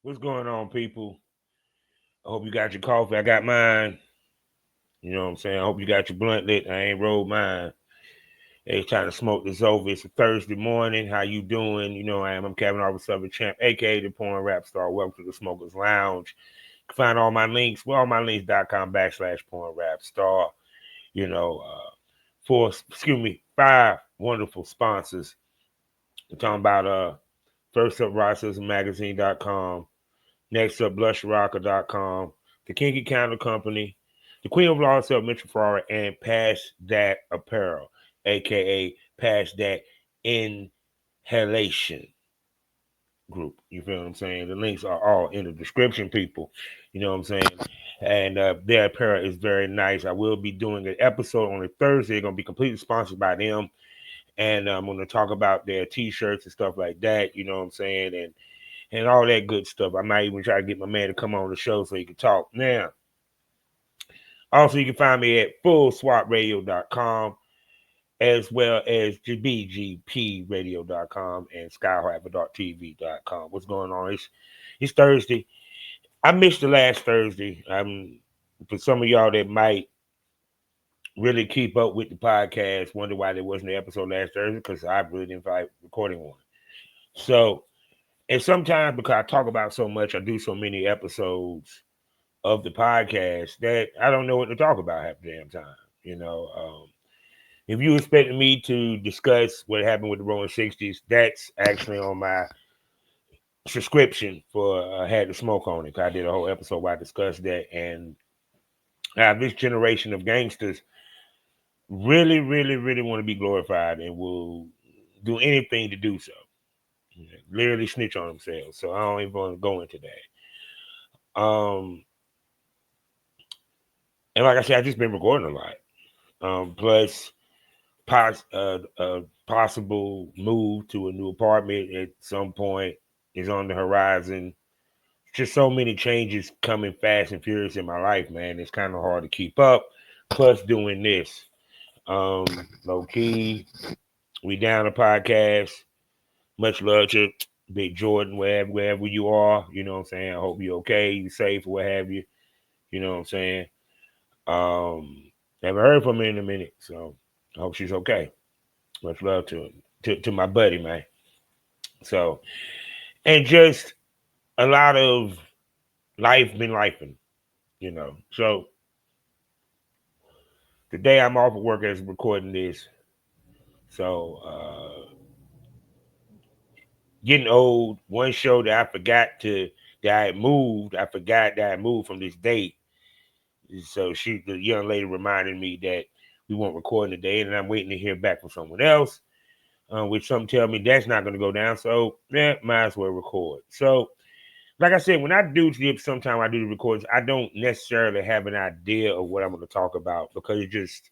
What's going on, people? I hope you got your coffee. I got mine. You know what I'm saying? I hope you got your blunt lit. I ain't rolled mine. They trying to smoke this over. It's a Thursday morning. How you doing? You know I am. I'm Kevin Arbor Southern Champ, aka the Porn Rap Star. Welcome to the Smokers Lounge. You can find all my links, allmylinks.com/porn rap star. You know, five wonderful sponsors. I'm talking about first up, RockSizzleMagazine.com. Next up, BlushRocker.com, The Kinky Counter Company, The Queen of Law Herself, Mitchell Farrar, and Pass That Apparel, aka Pass That Inhalation Group. You feel what I'm saying? The links are all in the description, people. You know what I'm saying? And their apparel is very nice. I will be doing an episode on a Thursday. It's going to be completely sponsored by them. And I'm going to talk about their t-shirts and stuff like that. You know what I'm saying? And all that good stuff. I might even try to get my man to come on the show so he can talk. Now, also, you can find me at fullswapradio.com as well as bgpradio.com and skyharper.tv.com. What's going on? It's Thursday. I missed the last Thursday. For some of y'all that might really keep up with the podcast, wonder why there wasn't an episode last Thursday, because I really didn't feel like recording one. So, and sometimes because I talk about so much, I do so many episodes of the podcast that I don't know what to talk about half the damn time. You know, if you expected me to discuss what happened with the Rolling 60s, that's actually on my subscription for Had to Smoke on it. I did a whole episode where I discussed that. And this generation of gangsters really, really, really want to be glorified and will do anything to do so. Literally snitch on themselves. So I don't even want to go into that. And like I said, I've just been recording a lot. Plus, possible move to a new apartment at some point is on the horizon. Just so many changes coming fast and furious in my life, man. It's kind of hard to keep up. Plus, doing this, low key, we down a podcast. Much love to Big Jordan, wherever you are. You know what I'm saying? I hope you're okay, you safe, or what have you. You know what I'm saying? Haven't heard from her in a minute, so I hope she's okay. Much love to him, to my buddy, man. So, and just a lot of life been lifing, you know. So today I'm off of work as recording this. So getting old. One show that I forgot to that I had moved. I forgot that I moved from this date. So the young lady, reminded me that we weren't recording today, and I'm waiting to hear back from someone else. Which some tell me that's not going to go down. So yeah, might as well record. So like I said, when I do tips, sometimes I do the recordings, I don't necessarily have an idea of what I'm going to talk about, because it just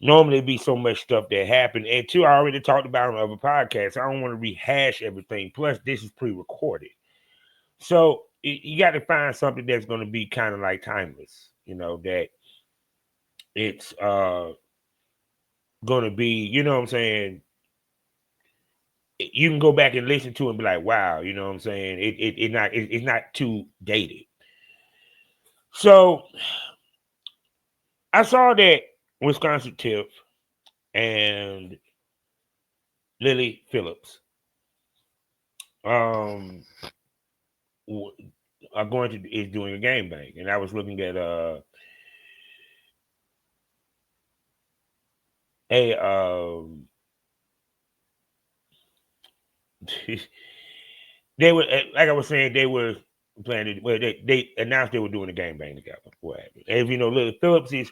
normally be so much stuff that happened. And two, I already talked about on other podcasts. I don't want to rehash everything. Plus, this is pre-recorded. So you got to find something that's going to be kind of like timeless, you know, that it's going to be, you know what I'm saying? You can go back and listen to it and be like, wow, you know what I'm saying? It's not too dated. So I saw that Wisconsin Tiff and Lily Phillips um are going to is doing a gangbang, and I was looking at a they were, like I was saying, they were planning. Well, they announced they were doing a gangbang together. What happened? And if you know, Lily Phillips is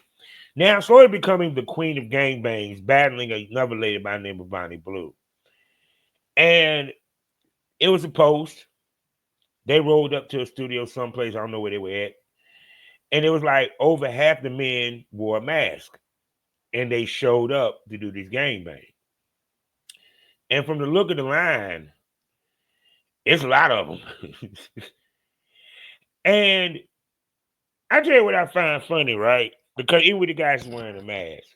now slowly becoming the queen of gangbangs, battling another lady by the name of Bonnie Blue. And it was a post. They rolled up to a studio someplace, I don't know where they were at, and it was like over half the men wore a mask, and they showed up to do this gangbang. And from the look of the line, it's a lot of them. And I tell you what I find funny, right? Because even with the guys wearing a mask,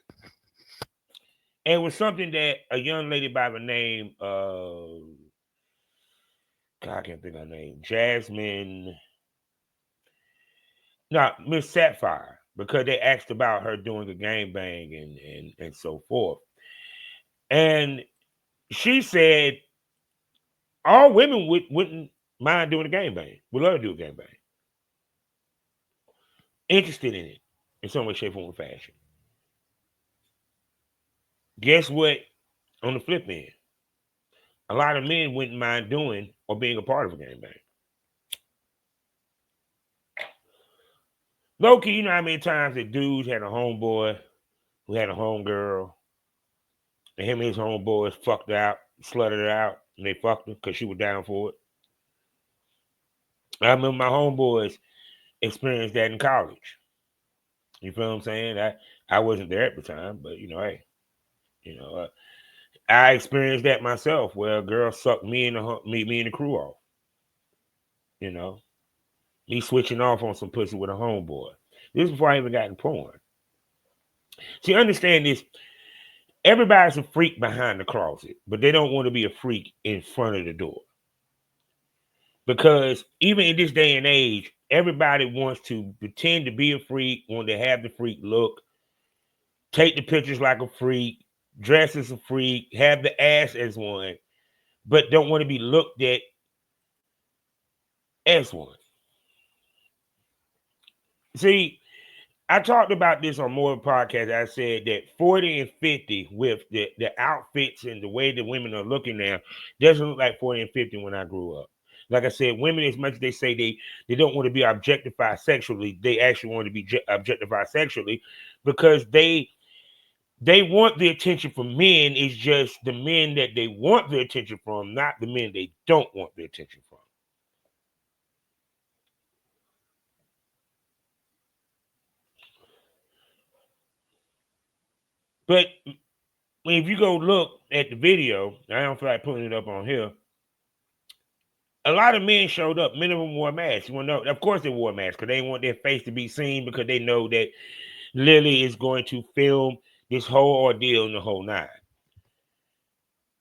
and it was something that a young lady by the name of, God, I can't think of her name. Jasmine. No, Miss Sapphire. Because they asked about her doing a gangbang and so forth. And she said all women wouldn't mind doing a gangbang. Would love to do a gangbang. Interested in it in some way, shape, form, or fashion. Guess what? On the flip end, a lot of men wouldn't mind doing or being a part of a gangbang. Low-key, you know how many times that dudes had a homeboy who had a homegirl, and him and his homeboys fucked out, slutted her out, and they fucked her because she was down for it. I remember my homeboys experienced that in college. You feel what I'm saying? I wasn't there at the time, but hey, you know, uh, I experienced that myself, where a girl sucked me and the crew off. You know, me switching off on some pussy with a homeboy. This is before I even got in porn. See, understand this. Everybody's a freak behind the closet, but they don't want to be a freak in front of the door. Because even in this day and age, everybody wants to pretend to be a freak, want to have the freak look, take the pictures like a freak, dress as a freak, have the ass as one, but don't want to be looked at as one. See, I talked about this on more podcasts. I said that 40 and 50 with the outfits and the way the women are looking now doesn't look like 40 and 50 when I grew up. Like I said, women, as much as they say they don't want to be objectified sexually, they actually want to be objectified sexually because they want the attention from men. It's just the men that they want the attention from, not the men they don't want the attention from. But if you go look at the video, I don't feel like putting it up on here. A lot of men showed up. Many of them wore masks. You want to know? Of course, they wore masks because they want their face to be seen because they know that Lily is going to film this whole ordeal in the whole nine.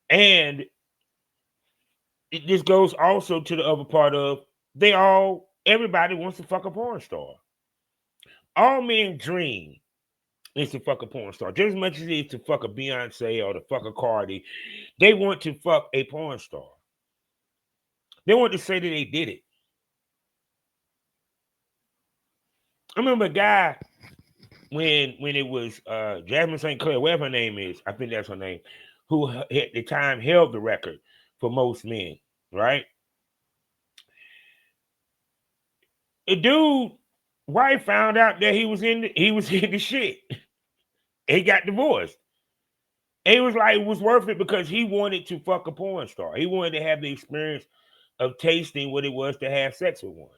And this goes also to the other part of everybody wants to fuck a porn star. All men dream is to fuck a porn star. Just as much as it is to fuck a Beyonce or to fuck a Cardi, they want to fuck a porn star. They want to say that they did it. I remember a guy when it was Jasmine St. Clair, whatever her name is, I think that's her name, who at the time held the record for most men, right? The dude wife found out that he was in the shit. He got divorced. And he was like, it was worth it because he wanted to fuck a porn star. He wanted to have the experience of tasting what it was to have sex with one.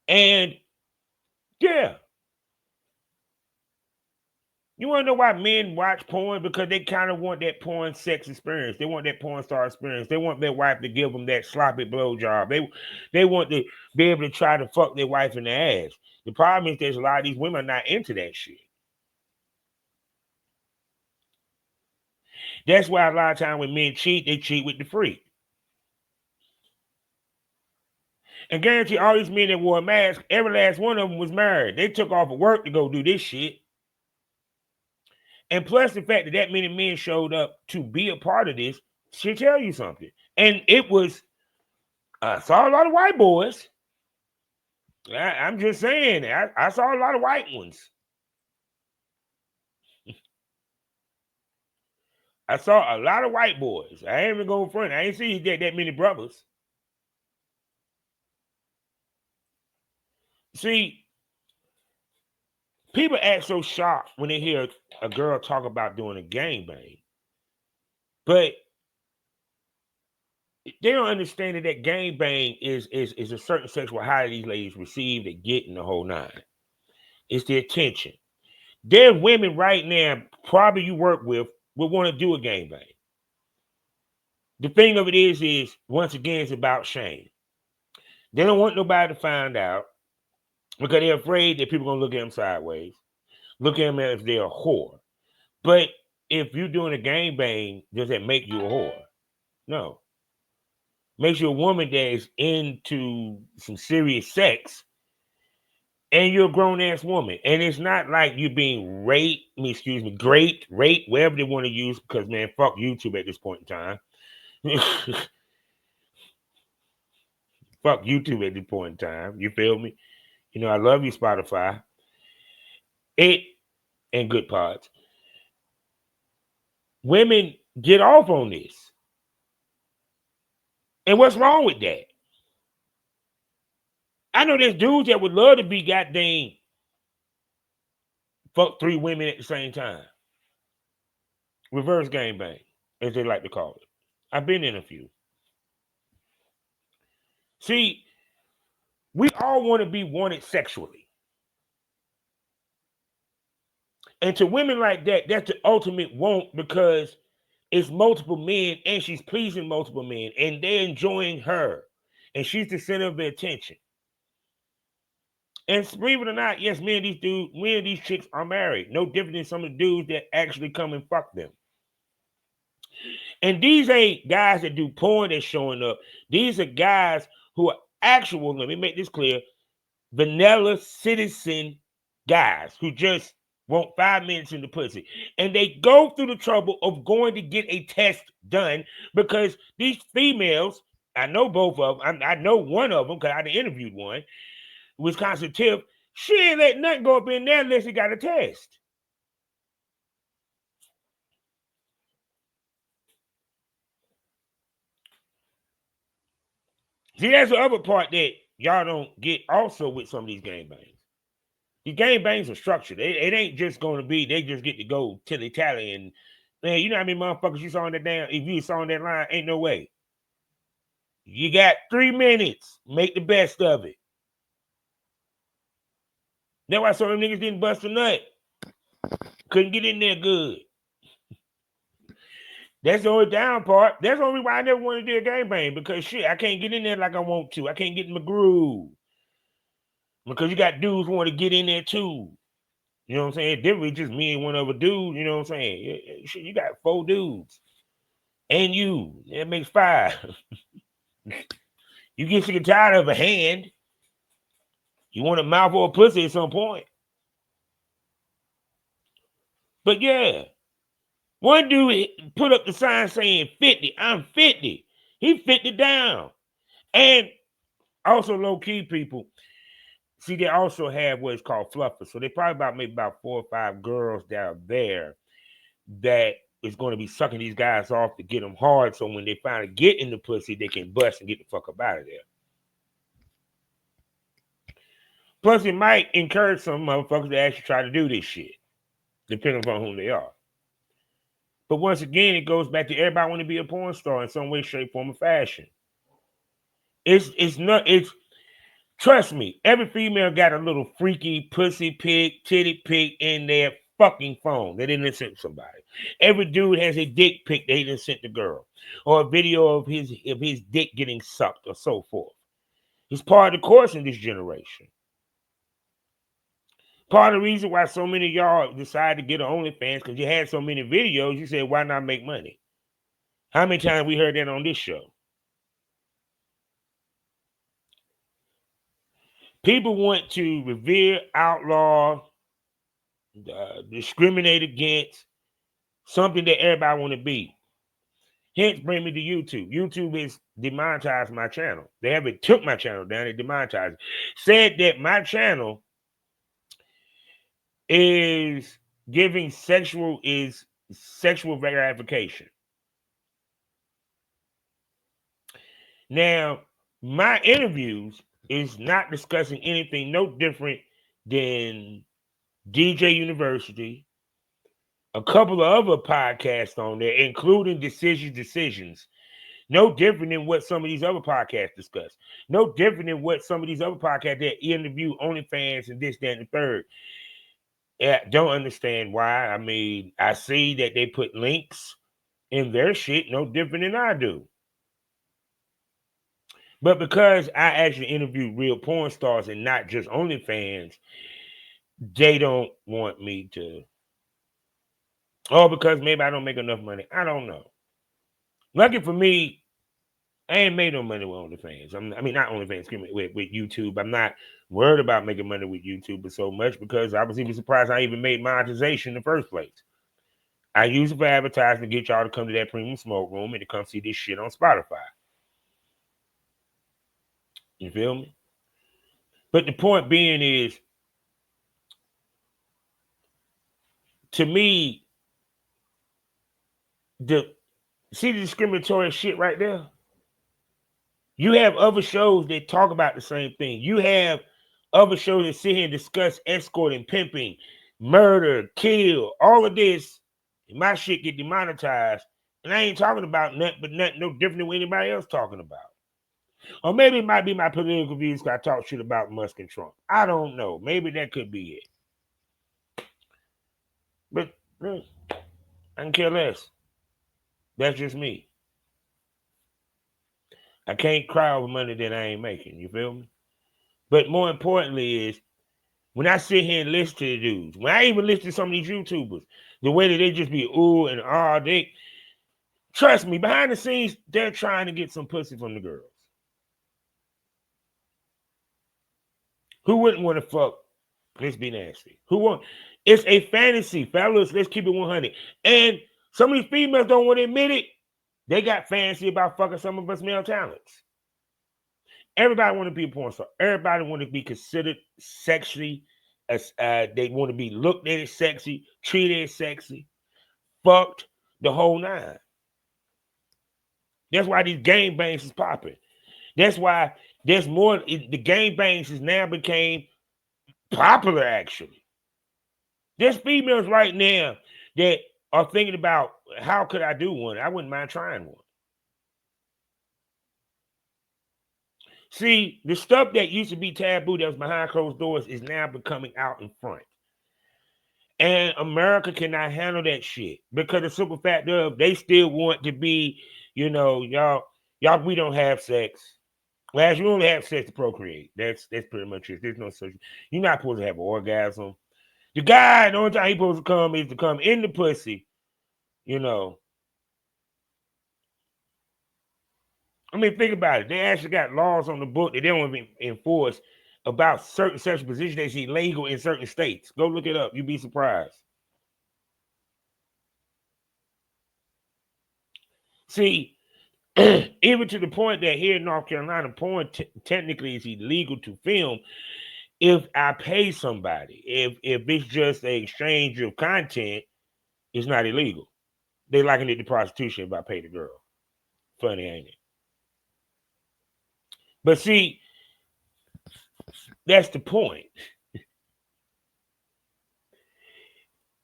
And yeah, you want to know why men watch porn? Because they kind of want that porn sex experience. They want that porn star experience. They want their wife to give them that sloppy blowjob. They want to be able to try to fuck their wife in the ass. The problem is there's a lot of these women not into that shit. That's why a lot of times when men cheat, they cheat with the freak. And guarantee all these men that wore a mask, every last one of them was married. They took off of work to go do this shit. And plus the fact that that many men showed up to be a part of this should tell you something. And it was, I saw a lot of white boys. I'm just saying, I saw a lot of white ones. I saw a lot of white boys. I ain't even going front. I ain't see that many brothers. See, people act so shocked when they hear a girl talk about doing a gangbang. But they don't understand that gangbang is a certain sexual high these ladies receive, they get in the whole nine. It's the attention. There are women right now, probably you work with, will want to do a gangbang. The thing of it is once again, it's about shame. They don't want nobody to find out because they're afraid that people are going to look at them sideways, look at them as if they're a whore. But if you're doing a gangbang, does that make you a whore? No. makes you a woman that is into some serious sex, and you're a grown ass woman. And it's not like you're being great, rape, whatever they want to use, because man, fuck YouTube at this point in time. Fuck YouTube at this point in time. You feel me? You know, I love you, Spotify. It and good pods. Women get off on this. And what's wrong with that? I know there's dudes that would love to be goddamn fuck 3 women at the same time. Reverse gangbang, as they like to call it. I've been in a few. See, we all want to be wanted sexually. And to women like that, that's the ultimate want, because it's multiple men and she's pleasing multiple men and they're enjoying her. And she's the center of their attention. And believe it or not, yes, me and these chicks are married. No different than some of the dudes that actually come and fuck them. And these ain't guys that do porn that's showing up. These are guys who are actual, let me make this clear, vanilla citizen guys who just want 5 minutes in the pussy. And they go through the trouble of going to get a test done, because these females, I know both of them, I know one of them because I interviewed one, Wisconsin Tiff, she ain't let nothing go up in there unless he got a test. See, that's the other part that y'all don't get also with some of these gangbangs. These gangbangs are structured. It ain't just going to be, they just get to go tilly-tally. And, man, you know how many motherfuckers you saw on that damn, if you saw on that line, ain't no way. You got 3 minutes. Make the best of it. That's why some of them niggas didn't bust a nut. Couldn't get in there good. That's the only down part. That's the only why I never wanted to do a gangbang, because shit, I can't get in there like I want to. I can't get in my groove. Because you got dudes who want to get in there too. You know what I'm saying? Differently, just me and one other dude. You know what I'm saying? Shit, you got 4 dudes. And you. That makes 5. You get sick and tired of a hand. You want a mouth or a pussy at some point. But yeah. One dude put up the sign saying 50. I'm 50. He 50 down. And also low-key people, see, they also have what is called fluffers. So they probably maybe about 4 or 5 girls that are there that is going to be sucking these guys off to get them hard. So when they finally get in the pussy, they can bust and get the fuck up out of there. Plus, it might encourage some motherfuckers to actually try to do this shit, depending upon who they are. But once again, it goes back to everybody want to be a porn star in some way, shape, form, or fashion. It's trust me, every female got a little freaky pussy pic, titty pic in their fucking phone. They didn't send somebody. Every dude has a dick pic they didn't send the girl, or a video of his dick getting sucked, or so forth. It's part of the course in this generation. Part of the reason why so many of y'all decided to get an OnlyFans, because you had so many videos, you said, why not make money? How many times we heard that on this show? People want to revere, outlaw, discriminate against something that everybody want to be. Hence, bring me to YouTube. YouTube is demonetized my channel. They haven't took my channel down. They demonetized it. Said that my channel is giving sexual gratification. Now, my interviews is not discussing anything no different than DJ University, a couple of other podcasts on there, including Decisions. No different than what some of these other podcasts discuss. No different than what some of these other podcasts that interview OnlyFans and this, that, and the third. Yeah, don't understand why. I mean, I see that they put links in their shit, no different than I do. But because I actually interview real porn stars and not just OnlyFans, they don't want me to. Oh, because maybe I don't make enough money. I don't know. Lucky for me, I ain't made no money with OnlyFans. I mean, not OnlyFans, excuse me, with YouTube. I'm not worried about making money with YouTube so much because I was even surprised I even made monetization in the first place. I use it for advertising to get y'all to come to that premium smoke room and to come see this shit on Spotify. You feel me? But the point being is, to me, the see the discriminatory shit right there? You have other shows that talk about the same thing. You have other shows that sit here and discuss escorting, pimping, murder, kill, all of this. And my shit get demonetized. And I ain't talking about nothing but nothing no different than what anybody else talking about. Or maybe it might be my political views because I talk shit about Musk and Trump. I don't know. Maybe that could be it. But I can care less. That's just me. I can't cry over money that I ain't making. You feel me? But more importantly is, when I sit here and listen to the dudes, when I even listen to some of these YouTubers, the way that they just be ooh and ah, they trust me, behind the scenes, they're trying to get some pussy from the girls. Who wouldn't want to fuck? Let's be nasty. Who want? It's a fantasy, fellas. Let's keep it 100. And some of these females don't want to admit it. They got fantasy about fucking some of us male talents. Everybody want to be a porn star. Everybody want to be considered sexually. As they want to be looked at as sexy, treated as sexy, fucked, the whole nine. That's why these gangbangs is popping. That's why there's more. The gangbangs has now became popular. Actually, there's females right now that are thinking about how could I do one. I wouldn't mind trying one. See, the stuff that used to be taboo that was behind closed doors is now becoming out in front. And America cannot handle that shit because the simple fact of they still want to be, y'all, we don't have sex. Last, you only have sex to procreate. That's pretty much it. There's no such. You're not supposed to have an orgasm. The guy, the only time he's supposed to come is to come in the pussy. I mean, think about it. They actually got laws on the book that they don't even enforce about certain sexual positions that's illegal in certain states. Go look it up. You'd be surprised. See, even to the point that here in North Carolina, porn technically is illegal to film if I pay somebody. If it's just an exchange of content, it's not illegal. They liken it to prostitution if I pay the girl. Funny, ain't it? But see, that's the point.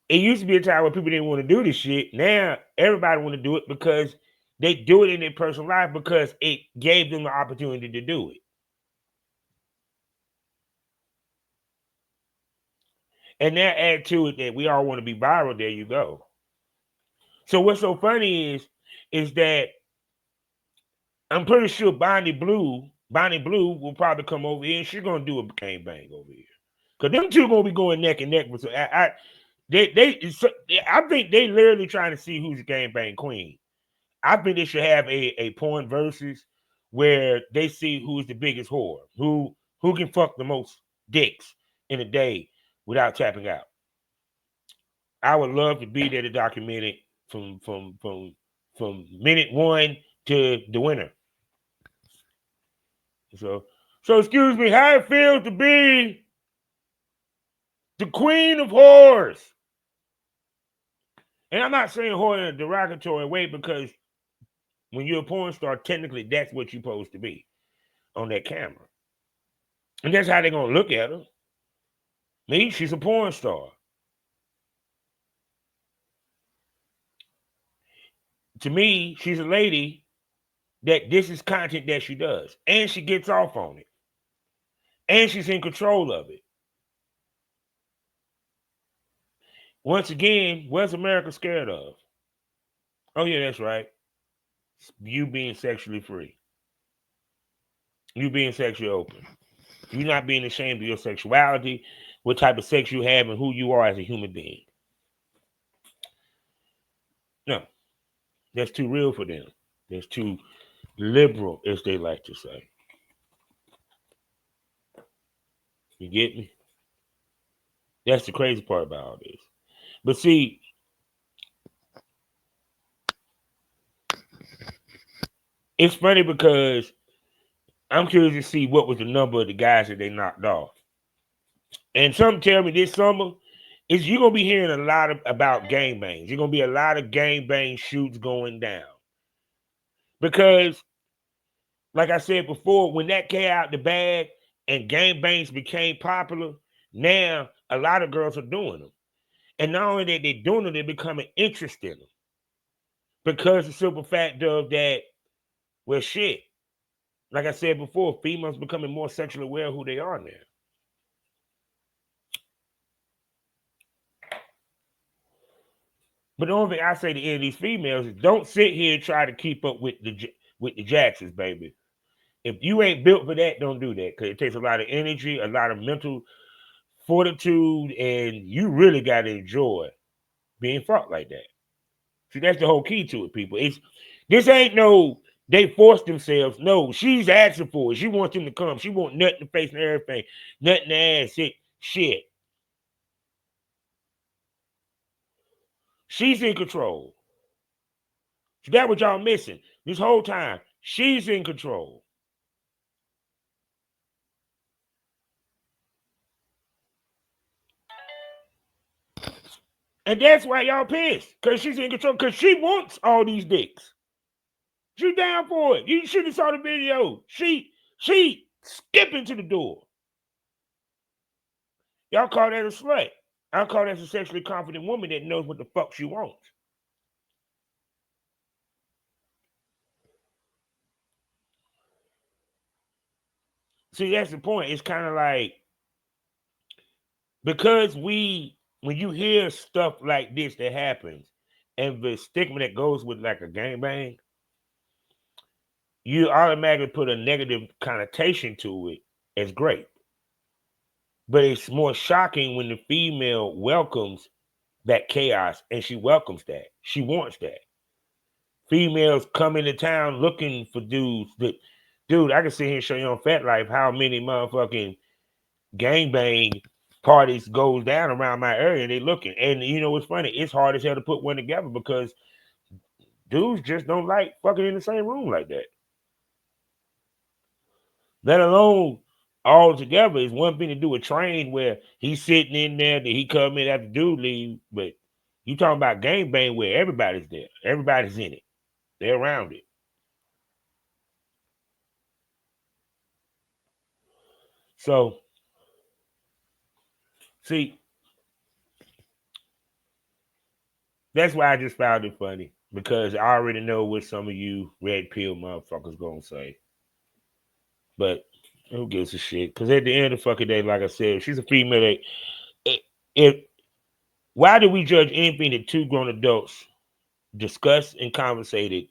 It used to be a time where people didn't want to do this shit. Now everybody want to do it because they do it in their personal life because it gave them the opportunity to do it. And now add to it that we all want to be viral. There you go. So what's so funny is that I'm pretty sure Bonnie Blue will probably come over here and she's gonna do a gangbang over here. Cause them two gonna be going neck and neck with I think they literally trying to see who's the gangbang queen. I think they should have a porn versus where they see who's the biggest whore, who can fuck the most dicks in a day without tapping out. I would love to be there to document it from minute one to the winner. So excuse me, how it feels to be the queen of whores. And I'm not saying whore in a derogatory way because when you're a porn star, technically that's what you're supposed to be on that camera. And that's how they're going to look at her. Me, she's a porn star. To me, she's a lady that this is content that she does. And she gets off on it. And she's in control of it. Once again, what's America scared of? Oh, yeah, that's right. You being sexually free. You being sexually open. You not being ashamed of your sexuality, what type of sex you have, and who you are as a human being. No, that's too real for them. That's too liberal, as they like to say. You get me? That's the crazy part about all this. But see, it's funny because I'm curious to see what was the number of the guys that they knocked off. And some tell me this summer is you're gonna be hearing a lot about gangbangs. You're gonna be a lot of gangbang shoots going down because, like I said before, when that came out the bag and gangbangs became popular, now a lot of girls are doing them. And not only that they're doing them, they're becoming interested in them because the simple fact of that, well, shit. Like I said before, females becoming more sexually aware of who they are now. But the only thing I say to any of these females is don't sit here and try to keep up with the Jacksons, baby. If you ain't built for that, don't do that because it takes a lot of energy, a lot of mental fortitude, and you really got to enjoy being fucked like that. See, that's the whole key to it, people. It's this ain't no they force themselves. No, she's asking for it. She wants them to come. She want nothing to face and everything, nothing to ass. Shit. She's in control. So that's what y'all missing this whole time. She's in control. And that's why y'all pissed. Because she's in control. Because she wants all these dicks. She down for it. You should have saw the video. She skipping to the door. Y'all call that a slut. I call that a sexually confident woman that knows what the fuck she wants. See, that's the point. It's kind of like because when you hear stuff like this that happens, and the stigma that goes with like a gangbang, you automatically put a negative connotation to it as great. But it's more shocking when the female welcomes that chaos and she welcomes that. She wants that. Females come into town looking for dudes that, dude, I can sit here and show you on Fat Life how many motherfucking gangbang parties goes down around my area and they looking. And you know what's funny? It's hard as hell to put one together because dudes just don't like fucking in the same room like that. Let alone all together is one thing to do a train where he's sitting in there, that he come in after dude leave, but you talking about gangbang where everybody's there. Everybody's in it. They're around it. So see, that's why I just found it funny. Because I already know what some of you red pill motherfuckers gonna say. But who gives a shit? Because at the end of the fucking day, like I said, she's a female. If why do we judge anything that two grown adults discussed and conversated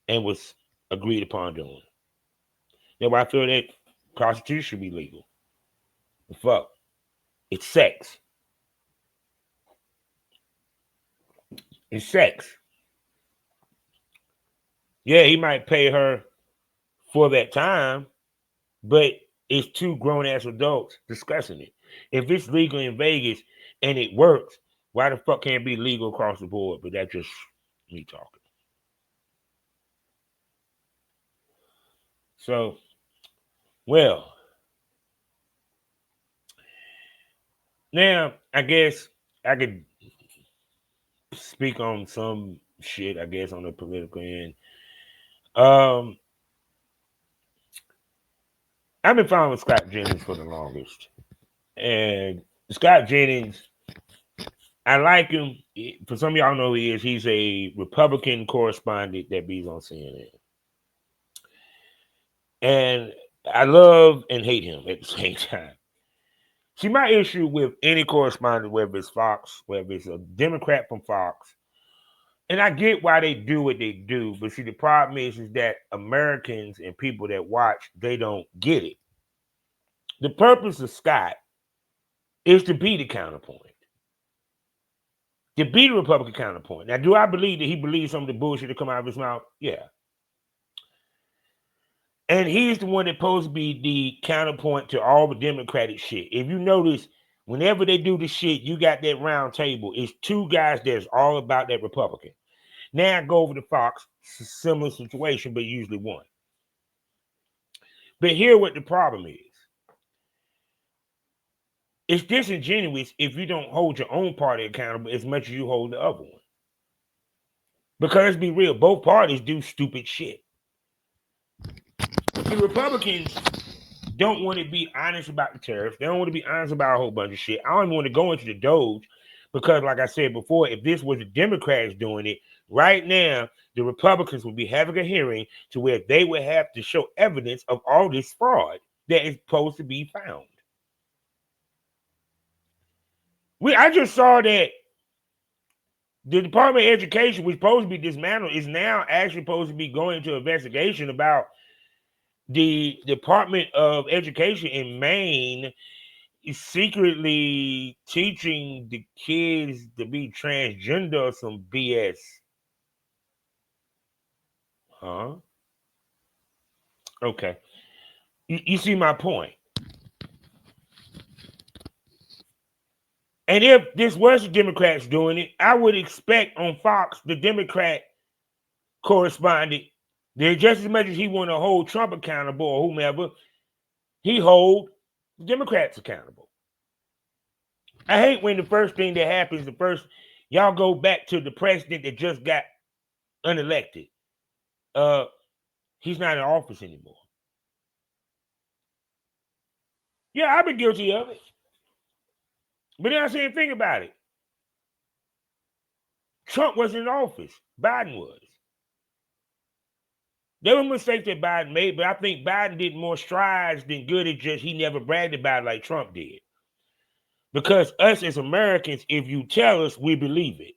and was agreed upon doing? That's why I feel that prostitution should be legal. The fuck, it's sex. It's sex. Yeah, he might pay her for that time, but it's two grown ass adults discussing it. If it's legal in Vegas and it works, why the fuck can't it be legal across the board? But that's just me talking. So, well, now I guess I could speak on some shit, I guess, on the political end. Um, I've been following Scott Jennings for the longest. And Scott Jennings, I like him. For some of y'all know who he is. He's a Republican correspondent that be on CNN. And I love and hate him at the same time. See, my issue with any correspondent, whether it's Fox, whether it's a Democrat from Fox, and I get why they do what they do, but see, the problem is that Americans and people that watch, they don't get it. The purpose of Scott is to be the counterpoint, to be the Republican counterpoint. Now, do I believe that he believes some of the bullshit that come out of his mouth? Yeah. And he's the one that's supposed to be the counterpoint to all the Democratic shit. If you notice, whenever they do the shit, you got that round table. It's two guys that's all about that Republican. Now I go over to Fox, similar situation, but usually one. But here what the problem is. It's disingenuous if you don't hold your own party accountable as much as you hold the other one. Because let's be real, both parties do stupid shit. The Republicans don't want to be honest about the tariffs. They don't want to be honest about a whole bunch of shit. I don't even want to go into the Doge because, like I said before, if this was the Democrats doing it, right now, the Republicans would be having a hearing to where they would have to show evidence of all this fraud that is supposed to be found. I just saw that the Department of Education was supposed to be dismantled, is now actually supposed to be going into investigation about the Department of Education in Maine is secretly teaching the kids to be transgender or some BS. Huh? Okay. You see my point. And if this was the Democrats doing it, I would expect on Fox, the Democrat correspondent, that just as much as he want to hold Trump accountable or whomever, he hold the Democrats accountable. I hate when the first thing that happens, y'all go back to the president that just got unelected. He's not in office anymore. Yeah, I've been guilty of it. But then I said, think about it. Trump wasn't in office. Biden was. There were mistakes that Biden made, but I think Biden did more strides than good. It's just he never bragged about it like Trump did. Because us as Americans, if you tell us, we believe it.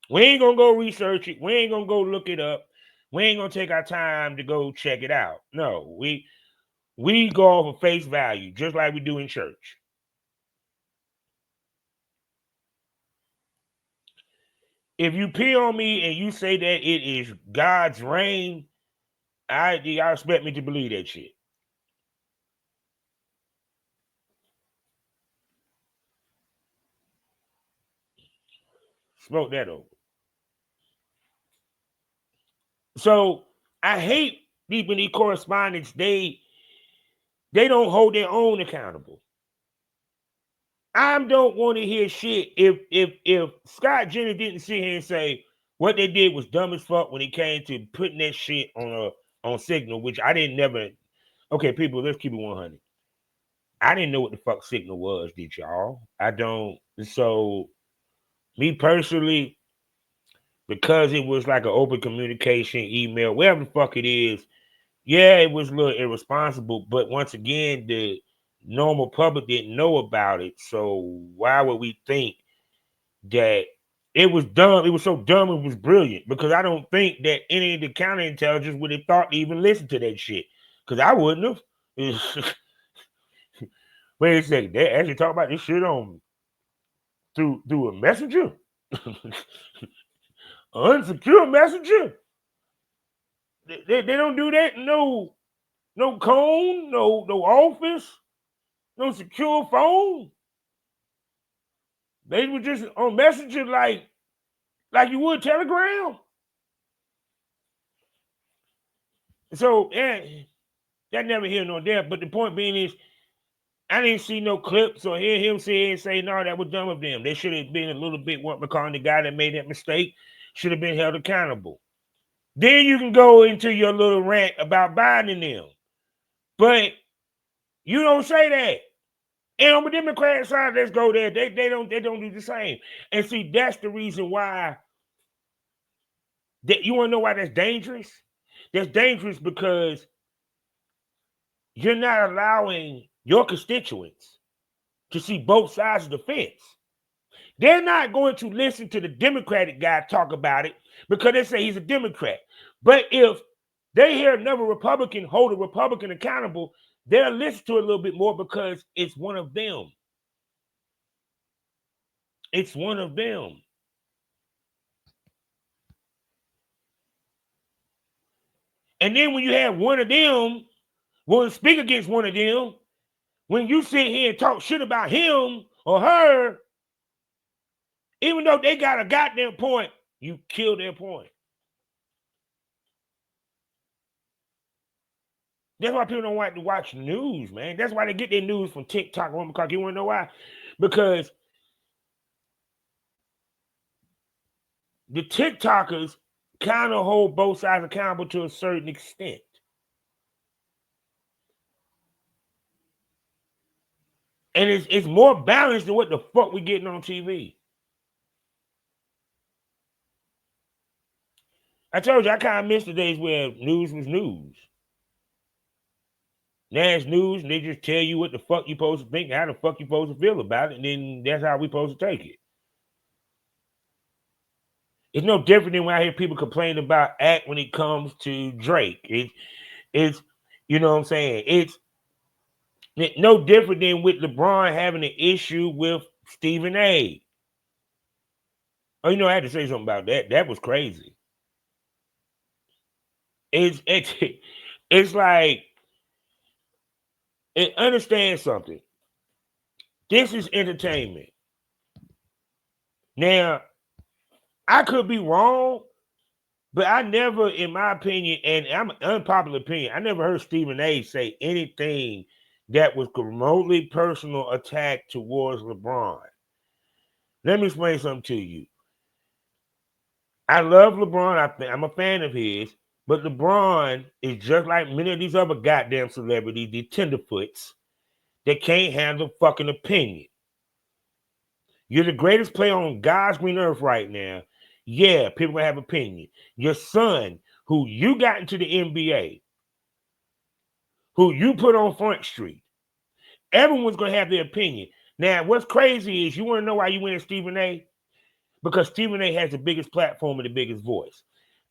We ain't going to go research it. We ain't going to go look it up. We ain't going to take our time to go check it out. No, we go off of face value, just like we do in church. If you pee on me and you say that it is God's rain, y'all expect me to believe that shit. Smoke that over. So I hate when these correspondents, they don't hold their own accountable. I don't want to hear shit if Scott Jenner didn't sit here and say what they did was dumb as fuck when it came to putting that shit on Signal, which I didn't never. Okay, people, let's keep it 100. I didn't know what the fuck Signal was, did y'all? I don't. So me personally, because it was like an open communication email, whatever the fuck it is, yeah, it was a little irresponsible. But once again, the normal public didn't know about it. So why would we think that it was dumb? It was so dumb, it was brilliant. Because I don't think that any of the counterintelligence would have thought to even listen to that shit. Because I wouldn't have. Wait a second, they actually talk about this shit on through a messenger? Unsecure messenger? They don't do that. No cone, no office, no secure phone. They were just on messenger like you would Telegram. So yeah, that never here nor there. But the point being is, I didn't see no clips or hear him say no, that was dumb of them. They should have been a little bit what McCartney, the guy that made that mistake, should have been held accountable. Then you can go into your little rant about Biden and them. But you don't say that. And on the Democrat side, let's go there. They don't do the same. And see, that's the reason why you want to know why that's dangerous? That's dangerous because you're not allowing your constituents to see both sides of the fence. They're not going to listen to the Democratic guy talk about it because they say he's a Democrat. But if they hear another Republican hold a Republican accountable, they'll listen to it a little bit more because it's one of them. It's one of them. And then when you have one of them, will speak against one of them, when you sit here and talk shit about him or her, even though they got a goddamn point, you kill their point. That's why people don't like to watch news, man. That's why they get their news from TikTok. You want to know why? Because the TikTokers kind of hold both sides accountable to a certain extent. And it's more balanced than what the fuck we getting on TV. I told you I kind of miss the days where news was news. Now it's news, and they just tell you what the fuck you supposed to think, how the fuck you supposed to feel about it, and then that's how we supposed to take it. It's no different than when I hear people complain about act when it comes to Drake. It's you know what I'm saying? It's no different than with LeBron having an issue with Stephen A. Oh, I had to say something about that. That was crazy. It's like understand something. This is entertainment. Now, I could be wrong, but I never, in my opinion, and I'm an unpopular opinion, I never heard Stephen A say anything that was remotely personal attack towards LeBron. Let me explain something to you. I love LeBron. I'm a fan of his, but LeBron is just like many of these other goddamn celebrities, these tenderfoots, that can't handle fucking opinion. You're the greatest player on God's green earth right now. Yeah, people gonna have opinion. Your son, who you got into the NBA, who you put on Front Street, everyone's gonna have their opinion. Now, what's crazy is you want to know why you went to Stephen A? Because Stephen A has the biggest platform and the biggest voice.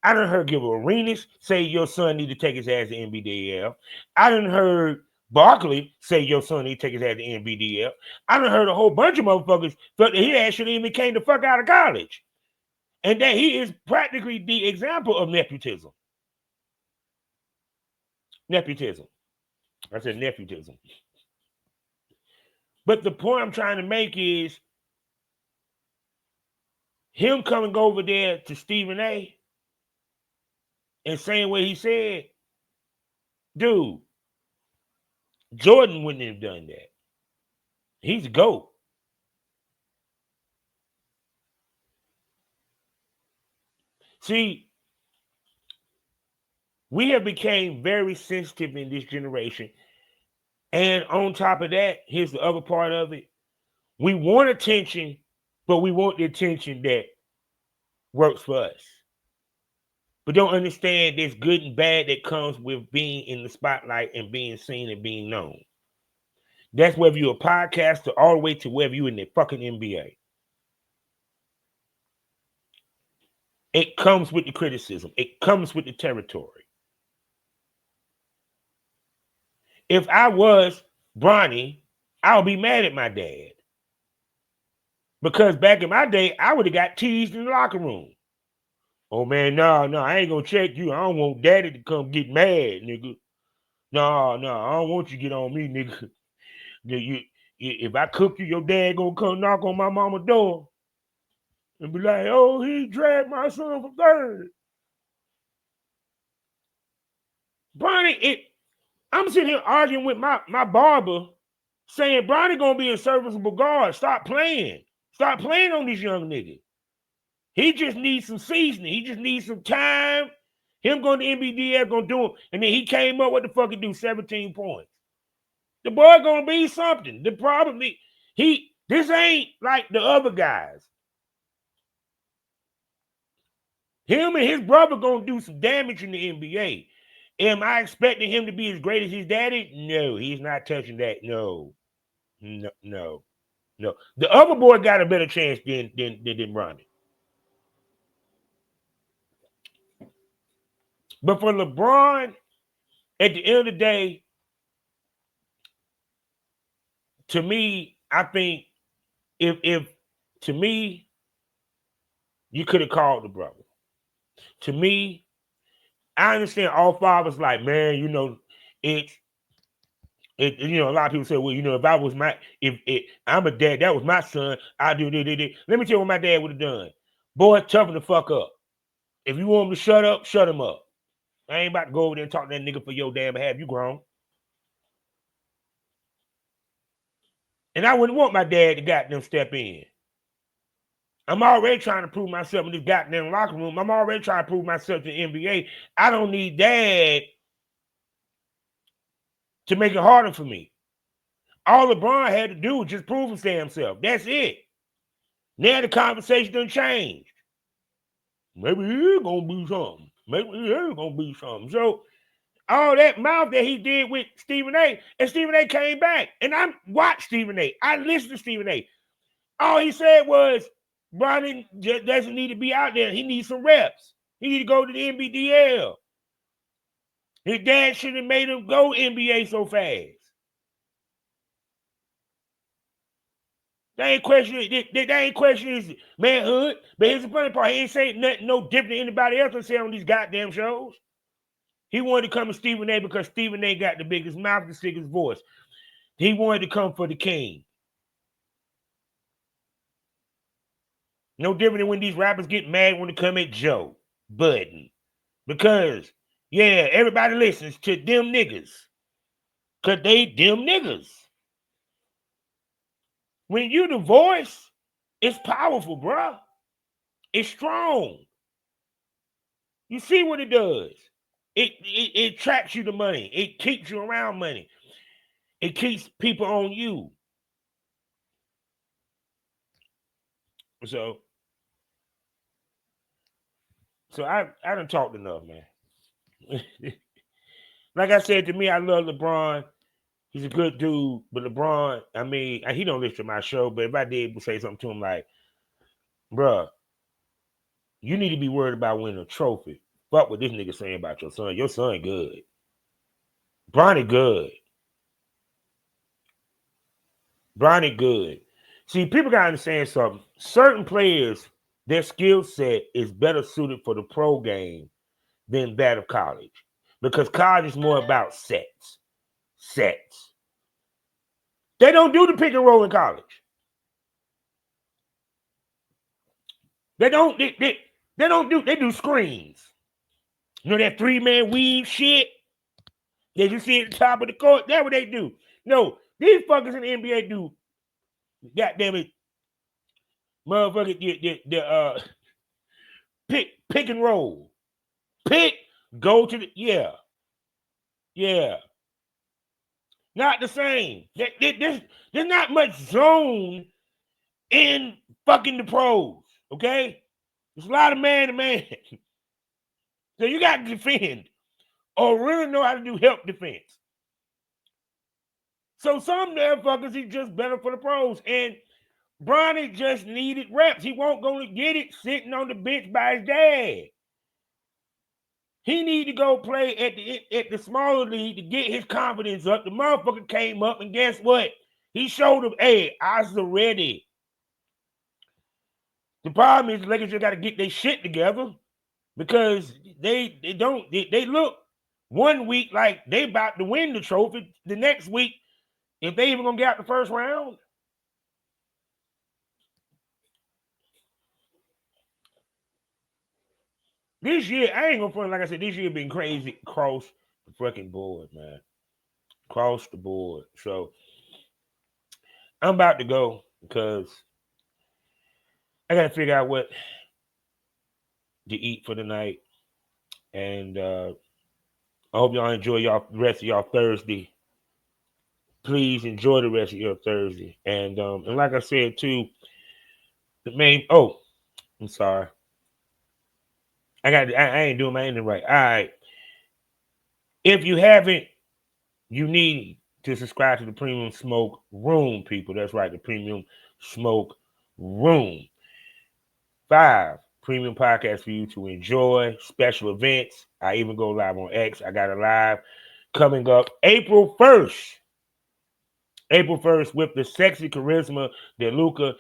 I done heard Gilbert Arenas say your son need to take his ass to NBDL. I done heard Barkley say your son need to take his ass to NBDL. I done heard a whole bunch of motherfuckers felt that he actually even came the fuck out of college. And that he is practically the example of nepotism. Nepotism. I said nepotism. But the point I'm trying to make is him coming over there to Stephen A and saying what he said, dude, Jordan wouldn't have done that. He's a GOAT. See, we have become very sensitive in this generation. And on top of that, here's the other part of it. We want attention, but we want the attention that works for us. But don't understand there's good and bad that comes with being in the spotlight and being seen and being known. That's whether you're a podcaster all the way to whether you're in the fucking NBA. It comes with the criticism. It comes with the territory. If I was Bronny, I would be mad at my dad. Because back in my day, I would have got teased in the locker room. Oh man, no, I ain't gonna check you. I don't want daddy to come get mad, nigga. No, I don't want you to get on me, nigga. If I cook you, your dad gonna come knock on my mama's door and be like, oh, he dragged my son for third. Bronny, I'm sitting here arguing with my barber saying Bronny gonna be a serviceable guard. Stop playing. Stop playing on this young nigga. He just needs some seasoning. He just needs some time. Him going to NBDL gonna do it. And then he came up, what the fuck he do? 17 points. The boy gonna be something. The problem is this ain't like the other guys. Him and his brother gonna do some damage in the NBA. Am I expecting him to be as great as his daddy? No, he's not touching that. No. The other boy got a better chance than Bronny. But for LeBron, at the end of the day, to me, I think if to me, you could have called the brother. To me, I understand all fathers like, man, it's a lot of people say, well, if I was I'm a dad, that was my son, I do this. Let me tell you what my dad would have done. Boy, toughen the fuck up. If you want him to shut up, shut him up. I ain't about to go over there and talk to that nigga for your damn behalf. You grown. And I wouldn't want my dad to goddamn step in. I'm already trying to prove myself in this goddamn locker room. I'm already trying to prove myself to the NBA. I don't need dad to make it harder for me. All LeBron had to do was just prove himself. That's it. Now the conversation done changed. Maybe he's gonna be something. Maybe he's gonna be something. So all that mouth that he did with Stephen A. And Stephen A. came back. And I watched Stephen A. I listened to Stephen A. All he said was, Bronny just doesn't need to be out there. He needs some reps. He need to go to the NBDL. His dad should have made him go NBA so fast. They ain't questioning his manhood. But here's the funny part. He ain't saying nothing no different than anybody else would say on these goddamn shows. He wanted to come to Stephen A. because Stephen A. got the biggest mouth, the sickest voice. He wanted to come for the king. No different than when these rappers get mad when they come at Joe Budden. Because, yeah, everybody listens to them niggas. Because they them niggas. When you the voice, it's powerful, bro. It's strong. You see what it does. It attracts you to money. It keeps you around money. It keeps people on you. So I done talked enough, man. Like I said, to me, I love LeBron. He's a good dude, but LeBron, I mean, he don't listen to my show, but if I did say something to him like, bruh, you need to be worried about winning a trophy. Fuck what this nigga saying about your son. Your son good. Bronny good. Bronny good. See, people got to understand something. Certain players, their skill set is better suited for the pro game than that of college. Because college is more about sets. They don't do the pick and roll in college. They do screens. You know that 3-man weave shit that you see at the top of the court? That's what they do. No, these fuckers in the NBA do, goddamn it, motherfucker, the pick and roll. Go to the, yeah. Not the same. There's not much zone in fucking the pros, okay? There's a lot of man-to-man. So you got to defend or really know how to do help defense. So some motherfuckers is just better for the pros. And Bronny just needed reps. He won't go to get it sitting on the bench by his dad. He need to go play at the smaller league to get his confidence up. The motherfucker came up, and guess what? He showed him, hey, I was ready. The problem is the Lakers just got to get their shit together because they look 1 week like they about to win the trophy. The next week, if they even gonna get out the first round. This year, I ain't gonna front, like I said, this year been crazy across the fucking board, man. Across the board. So I'm about to go because I gotta figure out what to eat for the night. And I hope y'all enjoy the rest of y'all Thursday. Please enjoy the rest of your Thursday. And like I said too, I'm sorry. I ain't doing my ending right. All right. If you haven't, you need to subscribe to the Premium Smoke Room, people. That's right, the Premium Smoke Room. 5 premium podcasts for you to enjoy, special events. I even go live on X. I got a live coming up April 1st. April 1st with the sexy charisma DeLuca.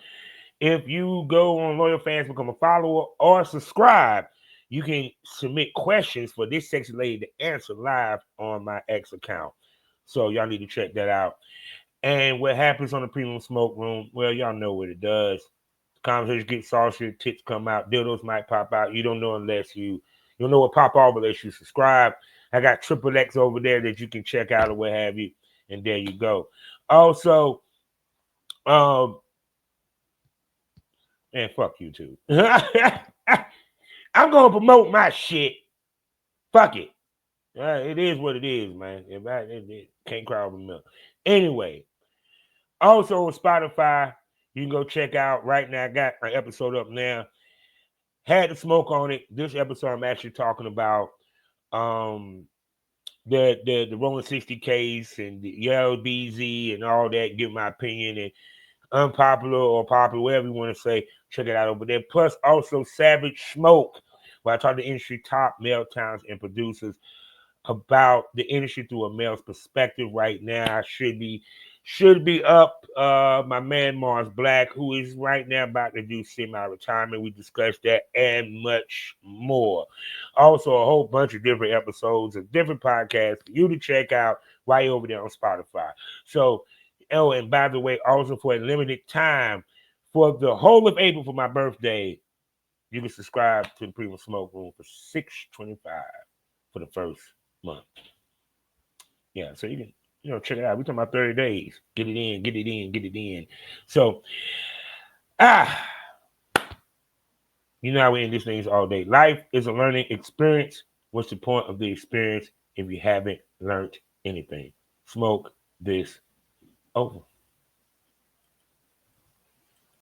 If you go on Loyal Fans, become a follower or subscribe, you can submit questions for this sexy lady to answer live on my X account. So y'all need to check that out. And what happens on the Premium Smoke Room? Well, y'all know what it does. Conversations get saucy, tits come out, dildos might pop out. You don't know unless you know what pop off unless you subscribe. I got Triple X over there that you can check out or what have you. And there you go. Also, man, fuck you too. I'm gonna promote my shit. Fuck it. It is what it is, man. It can't cry over milk. Anyway, also on Spotify, you can go check out right now. I got an episode up now. Had the smoke on it. This episode, I'm actually talking about um the Rolling 60 case and the LBZ and all that. Give my opinion and unpopular or popular, whatever you want to say. Check it out over there. Plus, also Savage Smoke, where I talk to industry top male talents and producers about the industry through a male's perspective right now. Should be up. My man Mars Black, who is right now about to do semi-retirement. We discussed that and much more. Also, a whole bunch of different episodes of different podcasts for you to check out right over there on Spotify. So, oh, and by the way, also for a limited time, for the whole of April for my birthday, you can subscribe to the Premium Smoke Room for $6.25 for the first month. Yeah, so you can check it out. We're talking about 30 days. Get it in, get it in, get it in. So you know how we end these things all day. Life is a learning experience. What's the point of the experience if you haven't learned anything? Smoke this over.